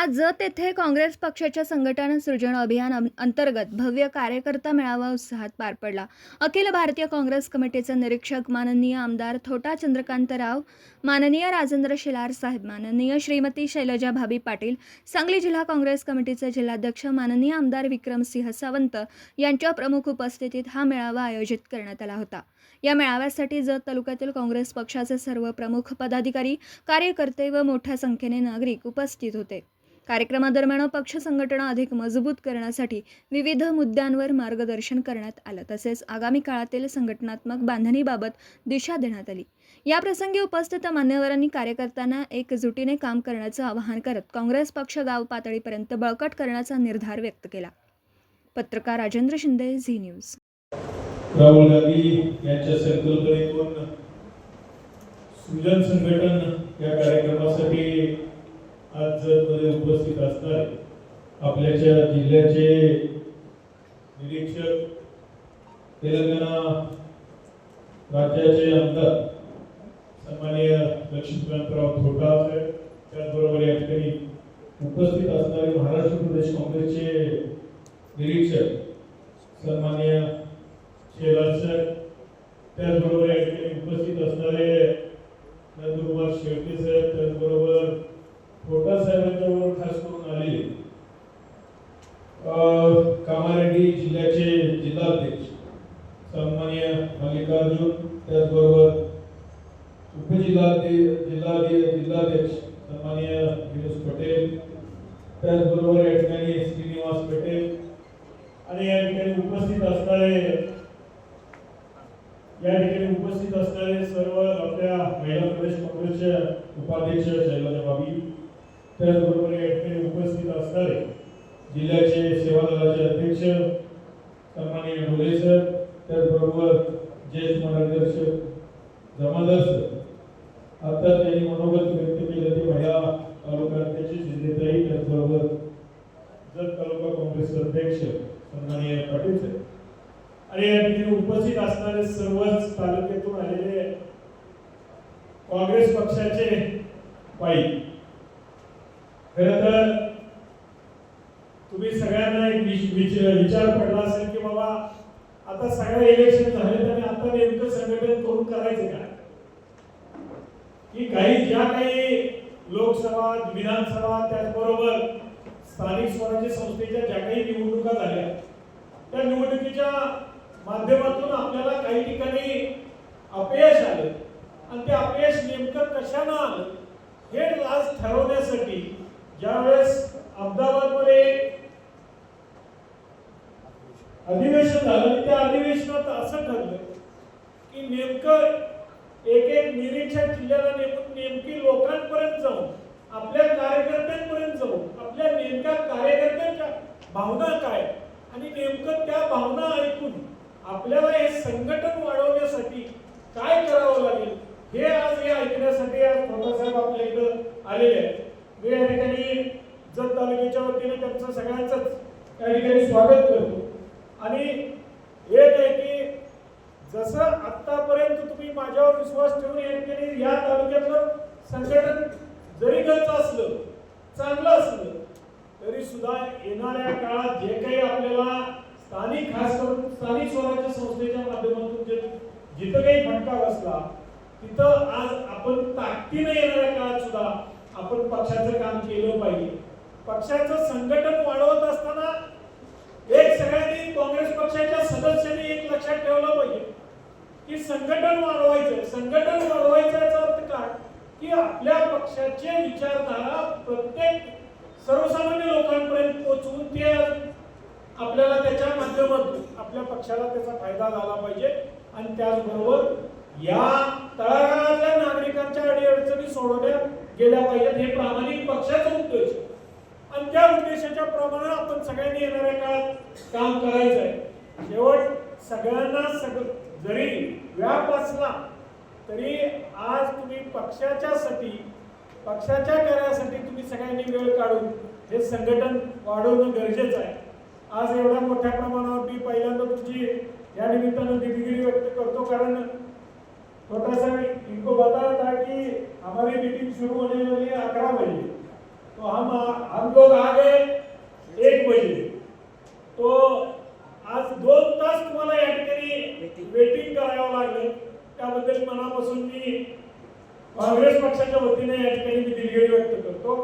आज जत येथे काँग्रेस पक्षाच्या संघटन सृजन अभियान अंतर्गत भव्य कार्यकर्ता मेळावा उत्साहात पार पडला। अखिल भारतीय काँग्रेस कमिटीचे निरीक्षक माननीय आमदार थोटा चंद्रकांतराव, माननीय राजेंद्र शिलार साहेब, माननीय श्रीमती शैलजा भाभी पाटील, सांगली जिल्हा काँग्रेस कमिटीचे जिल्हाध्यक्ष माननीय आमदार विक्रमसिंह सावंत यांच्या प्रमुख उपस्थितीत हा मेळावा आयोजित करण्यात आला होता। या मेळाव्यासाठी जत तालुक्यातील काँग्रेस पक्षाचे सर्व प्रमुख पदाधिकारी, कार्यकर्ते व मोठ्या संख्येने नागरिक उपस्थित होते। कार्यक्रमादरम्यान पक्ष संघटना अधिक मजबूत करण्यासाठी विविध मुद्द्यांवर मार्गदर्शन करण्यात आलं, तसेच आगामी काळातील संघटनात्मक बांधणीबाबत दिशा देण्यात आली। या प्रसंगी उपस्थित मान्यवरांनी कार्यकर्त्यांना एकजुटीने काम करण्याचं आवाहन करत काँग्रेस पक्ष गाव पातळीपर्यंत बळकट करण्याचा निर्धार व्यक्त केला। पत्रकार राजेंद्र शिंदे, झी न्यूज। राहुल गांधी यांच्या संकल्पनेतून सृजन संघटन या कार्यक्रमासाठी आज जतमध्ये उपस्थित असणारे आपल्याच्या जिल्ह्याचे निरीक्षक, तेलंगणा राज्याचे आमदार सन्माननीय लक्ष्मीकांतराव थोटा साहेब, त्याचबरोबर या ठिकाणी उपस्थित असणारे महाराष्ट्र प्रदेश काँग्रेसचे निरीक्षक सन्माननीय शेलार साहेब, त्याचबरोबर या ठिकाणी उपस्थित असणारे नंदकुमार शेळके साहेब, त्याचबरोबर थोटा साहेबांच्याबरोबर खास करून आलेले कामारेड्डी जिल्ह्याचे जिल्हाध्यक्ष सन्माननीय मल्लिकार्जुन, त्याचबरोबर जिल्हाध्यक्ष सन्माननीय विनोद पटेल, त्याचबरोबर या ठिकाणी श्रीनिवास पटेल आणि या ठिकाणी उपस्थित असणारे सर्व आपल्या महिला प्रदेश काँग्रेसच्या उपाध्यक्ष शैलजा भाभी, त्याचबरोबर या ठिकाणी उपस्थित असणारे जिल्ह्याचे सेवा दलाचे अध्यक्ष सन्माननीय ढोले सर, त्याचबरोबर ज्येष्ठ मार्गदर्शक जमादार सर, आता त्यांनी मनोगत व्यक्त केले ते महिला तालुक्याचे जिल्हाधिकारी, त्याचबरोबर जत तालुका काँग्रेस अध्यक्ष सन्माननीय पाटील सर आणि या ठिकाणी उपस्थित असणारे सर्वच तालुक्यातून आलेले काँग्रेस पक्षाचे पाई। खरं तर तुम्ही सगळ्यांना एक विचार पडला असेल की बाबा आता सगळे इलेक्शन झाले आणि आता नेमकं संघटन करून करायचं काय, की काही लोकसभा, विधानसभा, त्याचबरोबर स्थानिक स्वराज्य संस्थेच्या ज्या काही निवडणुका झाल्या त्या निवडणुकीच्या माध्यमातून आपल्याला काही ठिकाणी अपयश आलं आणि ते अपयश नेमकं कशानं आलं हे आज ठरवण्यासाठी ज्यावेळेस अहमदाबादमध्ये अधिवेशन झालं, त्या अधिवेशनात असं ठरलं की नेमकं एक निरीक्षक जिल्ह्याला नेमकी लोकांपर्यंत जाऊन, आपल्या कार्यकर्त्यांपर्यंत जाऊन, आपल्या नेमक्या कार्यकर्त्यांच्या भावना काय आणि नेमकं त्या भावना ऐकून आपल्याला हे संघटन वाढवण्यासाठी काय करावं लागेल हे आज हे ऐकण्यासाठी आज थोटासाहेब आपल्या इकडं आलेले आहेत। मी या ठिकाणी जत तालुक्याच्या वतीने त्यांचं सगळ्यांचंच या ठिकाणी स्वागत करतो आणि एक आहे की जसं आतापर्यंत तुम्ही माझ्यावर विश्वास ठेवून या ठिकाणी या तालुक्यातलं संघटन जरी गरज असलं, चांगलं असलं तरी सुद्धा येणाऱ्या काळात जे काही आपल्याला स्थानिक, खास करून स्थानिक स्वराज्य संस्थेच्या माध्यमातून जिथं काही फटका बसला तिथं आज आपण ताकदीने येणाऱ्या काळात सुद्धा आपण पक्षाचं काम केलं पाहिजे। पक्षाचं संघटन वाढवत असताना एक सगळ्यांनी काँग्रेस पक्षाच्या सदस्यांनी एक लक्षात ठेवलं पाहिजे की संघटन वाढवायचं। संघटन वाढवायचा याचा अर्थ काय की आपल्या पक्षाचे विचारधारा प्रत्येक सर्वसामान्य लोकांपर्यंत पोहोचवून ते आपल्याला त्याच्या माध्यमातून आपल्या पक्षाला त्याचा फायदा झाला पाहिजे आणि त्याचबरोबर या तळागाळातल्या नागरिकांच्या अडीअडचणी सोडवल्या गेल्या पाहिजेत, हे प्रामाणिक पक्षाचा उद्देश आणि त्या उद्देशाच्या प्रमाणे आपण सगळ्यांनी येणाऱ्या काळात काम करायचं आहे। शेवट सगळ्यांना जरी व्याप असला तरी आज तुम्ही पक्षाच्या कार्यासाठी तुम्ही सगळ्यांनी वेळ काढून हे संघटन वाढवणं गरजेचं आहे। आज एवढ्या मोठ्या प्रमाणावर मी पहिल्यांदा तुमची या निमित्तानं दिलगिरी व्यक्त करतो, कारण छोटा सा इनको बताया था कि हमारी मीटिंग शुरू होने वाली है 11 बजे, तो हम लोग लोग आ गए 1 बजे, तो आज 2 तास तुम्हाला या ठिकाणी वेटिंग करावं लागलं. त्याबद्दल मनापासून मी काँग्रेस पक्षाच्या वतीने या ठिकाणी मी दिलगिरी व्यक्त करतो.